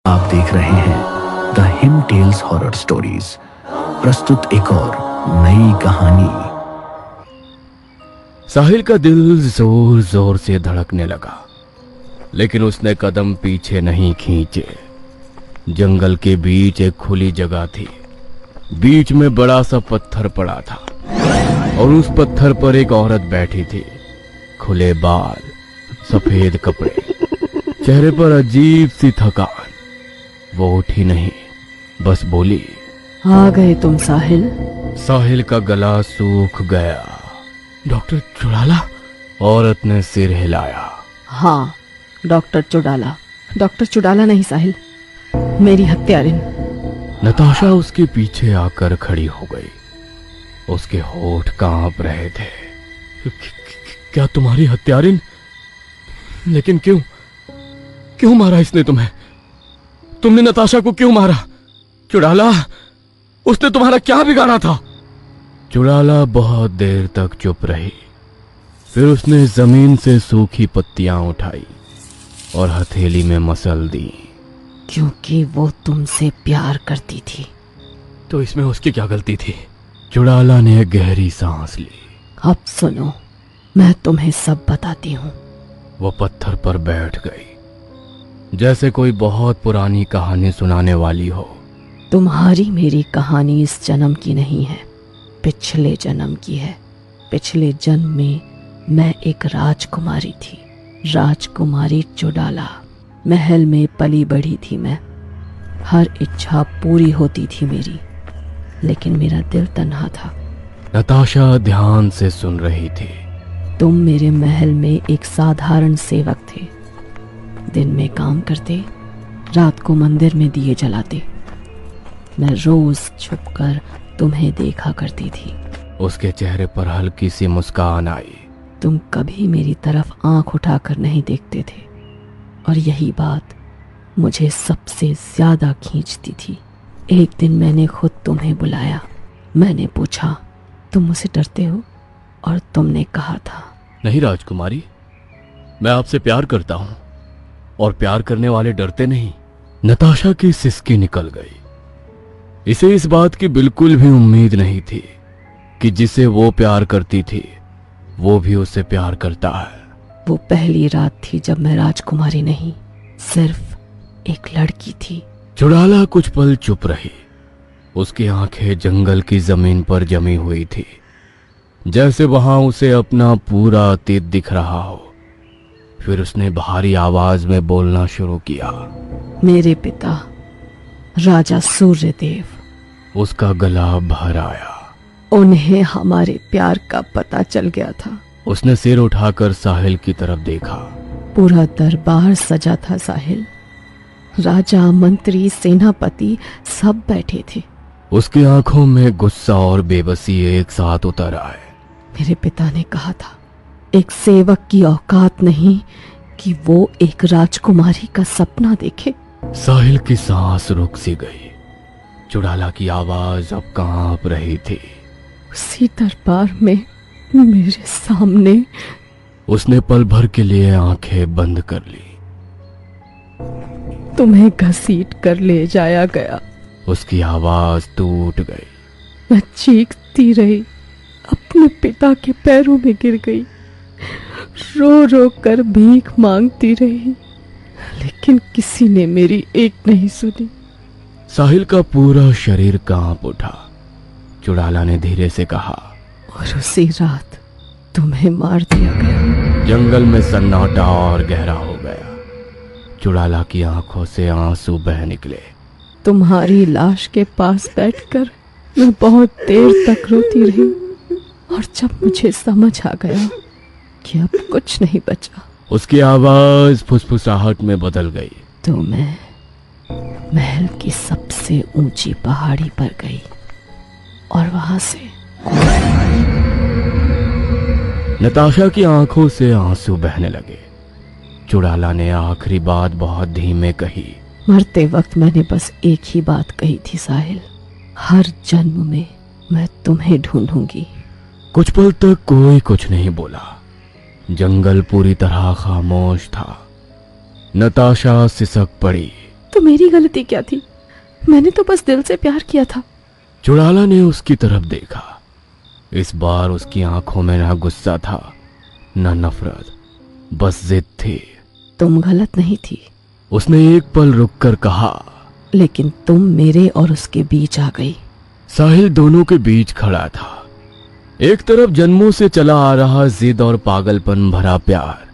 आप देख रहे हैं the him tales horror stories. प्रस्तुत एक और नई कहानी। साहिल का दिल जोर जोर से धड़कने लगा, लेकिन उसने कदम पीछे नहीं खींचे। जंगल के बीच एक खुली जगह थी। बीच में बड़ा सा पत्थर पड़ा था और उस पत्थर पर एक औरत बैठी थी। खुले बाल, सफेद कपड़े, चेहरे पर अजीब सी थकान। वो उठी नहीं, बस बोली, आ गए तुम साहिल। साहिल का गला सूख गया। डॉक्टर चुड़ाला? औरत ने सिर हिलाया। हाँ, डॉक्टर चुड़ाला। डॉक्टर चुड़ाला नहीं साहिल, मेरी हत्यारिन। नताशा उसके पीछे आकर खड़ी हो गई। उसके होठ कांप रहे थे। क्या तुम्हारी हत्यारिन? लेकिन क्यों? क्यों मारा इसने तुम्हें? तुमने नताशा को क्यों मारा? चुड़ाला, उसने तुम्हारा क्या बिगाड़ा था? चुड़ाला बहुत देर तक चुप रही। फिर उसने जमीन से सूखी पत्तियां उठाई और हथेली में मसल दी। क्योंकि वो तुमसे प्यार करती थी। तो इसमें उसकी क्या गलती थी? चुड़ाला ने गहरी सांस ली। अब सुनो, मैं तुम्हें सब बताती हूँ। वो पत्थर पर बैठ गई, जैसे कोई बहुत पुरानी कहानी सुनाने वाली हो। तुम्हारी मेरी कहानी इस जन्म की नहीं है, पिछले जन्म की है। पिछले जन्म में मैं एक राजकुमारी थी, राजकुमारी चुड़ाला। महल में पली बढ़ी थी मैं। हर इच्छा पूरी होती थी मेरी, लेकिन मेरा दिल तन्हा था। नताशा ध्यान से सुन रही थी। तुम मेरे महल में एक साधारण सेवक थे। दिन में काम करते, रात को मंदिर में दिए जलाते। मैं रोज छुपकर तुम्हें देखा करती थी। उसके चेहरे पर हल्की सी मुस्कान आई। तुम कभी मेरी तरफ आंख उठाकर नहीं देखते थे, और यही बात मुझे सबसे ज्यादा खींचती थी। एक दिन मैंने खुद तुम्हें बुलाया। मैंने पूछा, तुम मुझसे डरते हो? और तुमने कहा था, नहीं राजकुमारी, मैं आपसे प्यार करता हूं और प्यार करने वाले डरते नहीं। नताशा की सिसकी निकल गई। इसे इस बात की बिल्कुल भी उम्मीद नहीं थी कि जिसे वो प्यार करती थी वो भी उससे प्यार करता है। वो पहली रात थी जब मैं राजकुमारी नहीं, सिर्फ एक लड़की थी। चुड़ाला कुछ पल चुप रही। उसकी आंखें जंगल की जमीन पर जमी हुई थी, जैसे वहां उसे अपना पूरा अतीत दिख रहा हो। फिर उसने भारी आवाज में बोलना शुरू किया। मेरे पिता राजा सूर्यदेव। उसका गला भर आया। उन्हें हमारे प्यार का पता चल गया था। उसने सिर उठाकर साहिल की तरफ देखा। पूरा दरबार सजा था साहिल। राजा, मंत्री, सेनापति सब बैठे थे। उसकी आंखों में गुस्सा और बेबसी एक साथ उतर आए। मेरे पिता ने कहा था, एक सेवक की औकात नहीं कि वो एक राजकुमारी का सपना देखे। साहिल की सांस रुक सी गई। चुड़ाला की आवाज अब कांप रही थी। उसी दरबार में मेरे सामने। उसने पल भर के लिए आंखें बंद कर ली। तुम्हें घसीट कर ले जाया गया। उसकी आवाज टूट गई। मैं चीखती रही, अपने पिता के पैरों में गिर गई, रो रो कर भीख मांगती रही, लेकिन किसी ने मेरी एक नहीं सुनी। साहिल का पूरा शरीर कांप उठा। चुड़ाला ने धीरे से कहा, और उसी रात तुम्हें मार दिया गया। जंगल में सन्नाटा और गहरा हो गया। चुड़ाला की आंखों से आंसू बह निकले। तुम्हारी लाश के पास बैठकर मैं बहुत देर तक रोती रही, और जब मुझे समझ आ गया कि अब कुछ नहीं बचा, उसकी आवाज फुसफुसाहट में बदल गई। तो मैं महल की सबसे ऊंची पहाड़ी पर गई और वहां से नताशा की आंखों से आंसू बहने लगे। चुड़ाला ने आखिरी बात बहुत धीमे कही। मरते वक्त मैंने बस एक ही बात कही थी साहिल, हर जन्म में मैं तुम्हें ढूंढूंगी। कुछ पल तक कोई कुछ नहीं बोला। जंगल पूरी तरह खामोश था। नताशा सिसक पड़ी। तो मेरी गलती क्या थी? मैंने तो बस दिल से प्यार किया था। चुड़ाला ने उसकी तरफ देखा। इस बार उसकी आंखों में ना गुस्सा था ना नफरत, बस जिद थी। तुम गलत नहीं थी, उसने एक पल रुककर कहा। लेकिन तुम मेरे और उसके बीच आ गई। साहिल दोनों के बीच खड़ा था। एक तरफ जन्मों से चला आ रहा जिद और पागलपन भरा प्यार,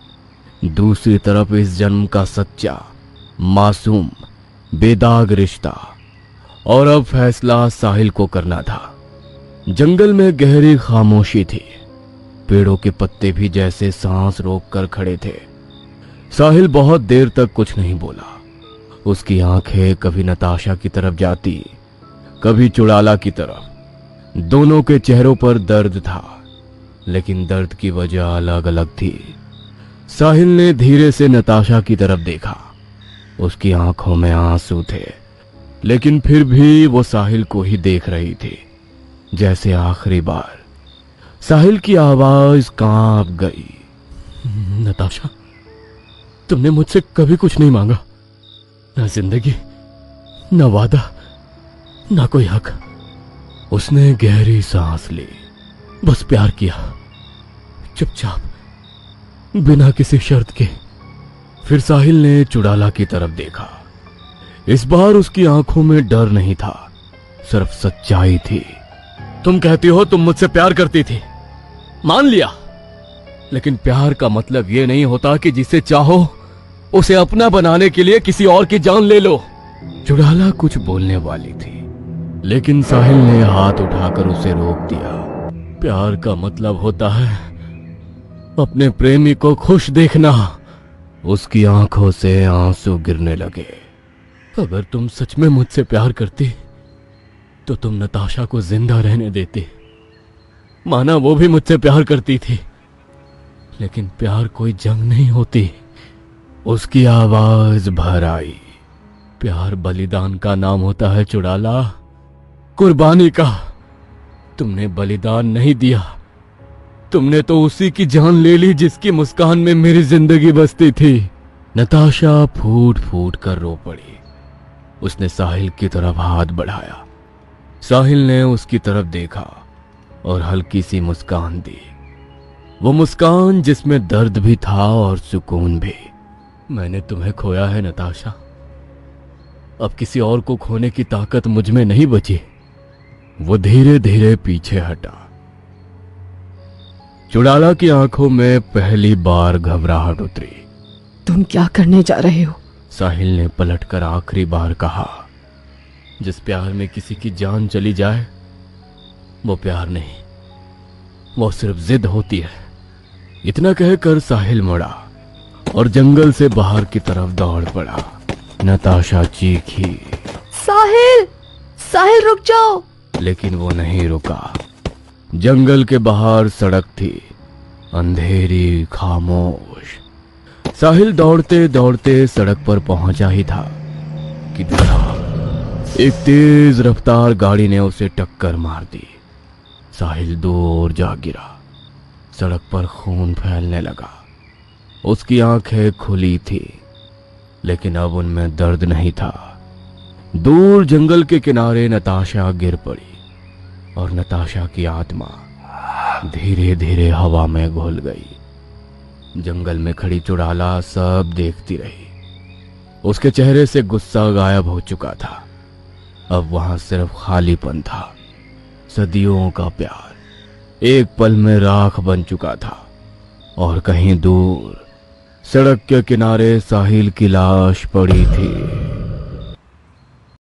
दूसरी तरफ इस जन्म का सच्चा मासूम बेदाग रिश्ता। और अब फैसला साहिल को करना था। जंगल में गहरी खामोशी थी। पेड़ों के पत्ते भी जैसे सांस रोक कर खड़े थे। साहिल बहुत देर तक कुछ नहीं बोला। उसकी आंखें कभी नताशा की तरफ जाती, कभी चुड़ाला की तरफ। दोनों के चेहरों पर दर्द था, लेकिन दर्द की वजह अलग अलग थी। साहिल ने धीरे से नताशा की तरफ देखा। उसकी आंखों में आंसू थे, लेकिन फिर भी वो साहिल को ही देख रही थी, जैसे आखिरी बार। साहिल की आवाज कांप गई। नताशा, तुमने मुझसे कभी कुछ नहीं मांगा, ना जिंदगी, ना वादा, ना कोई हक। उसने गहरी सांस ली। बस प्यार किया, चुपचाप, बिना किसी शर्त के। फिर साहिल ने चुड़ाला की तरफ देखा। इस बार उसकी आंखों में डर नहीं था, सिर्फ सच्चाई थी। तुम कहती हो तुम मुझसे प्यार करती थी, मान लिया, लेकिन प्यार का मतलब यह नहीं होता कि जिसे चाहो उसे अपना बनाने के लिए किसी और की जान ले लो। चुड़ाला कुछ बोलने वाली थी, लेकिन साहिल ने हाथ उठाकर उसे रोक दिया। प्यार का मतलब होता है अपने प्रेमी को खुश देखना। उसकी आंखों से आंसू गिरने लगे। अगर तुम सच में मुझसे प्यार करती तो तुम नताशा को जिंदा रहने देती। माना वो भी मुझसे प्यार करती थी, लेकिन प्यार कोई जंग नहीं होती। उसकी आवाज भर आई। प्यार बलिदान का नाम होता है चुड़ाला, कुर्बानी का। तुमने बलिदान नहीं दिया, तुमने तो उसी की जान ले ली जिसकी मुस्कान में मेरी जिंदगी बसती थी। नताशा फूट फूट कर रो पड़ी। उसने साहिल की तरफ हाथ बढ़ाया। साहिल ने उसकी तरफ देखा और हल्की सी मुस्कान दी। वो मुस्कान जिसमें दर्द भी था और सुकून भी। मैंने तुम्हें खोया है नताशा, अब किसी और को खोने की ताकत मुझ में नहीं बची। वो धीरे धीरे पीछे हटा। चुड़ाला की आंखों में पहली बार घबराहट उतरी। तुम क्या करने जा रहे हो? साहिल ने पलटकर आखिरी बार कहा। जिस प्यार में किसी की जान चली जाए वो प्यार नहीं, वो सिर्फ जिद होती है। इतना कहकर साहिल मुड़ा और जंगल से बाहर की तरफ दौड़ पड़ा। नताशा चीखी, साहिल, साहिल रुक जाओ। लेकिन वो नहीं रुका। जंगल के बाहर सड़क थी, अंधेरी, खामोश। साहिल दौड़ते दौड़ते सड़क पर पहुंचा ही था कि एक तेज रफ्तार गाड़ी ने उसे टक्कर मार दी। साहिल दूर जा गिरा। सड़क पर खून फैलने लगा। उसकी आंखें खुली थी, लेकिन अब उनमें दर्द नहीं था। दूर जंगल के किनारे नताशा गिर पड़ी और नताशा की आत्मा धीरे धीरे हवा में घुल गई। जंगल में खड़ी चुड़ाला सब देखती रही। उसके चेहरे से गुस्सा गायब हो चुका था। अब वहां सिर्फ खालीपन था। सदियों का प्यार एक पल में राख बन चुका था। और कहीं दूर सड़क के किनारे साहिल की लाश पड़ी थी।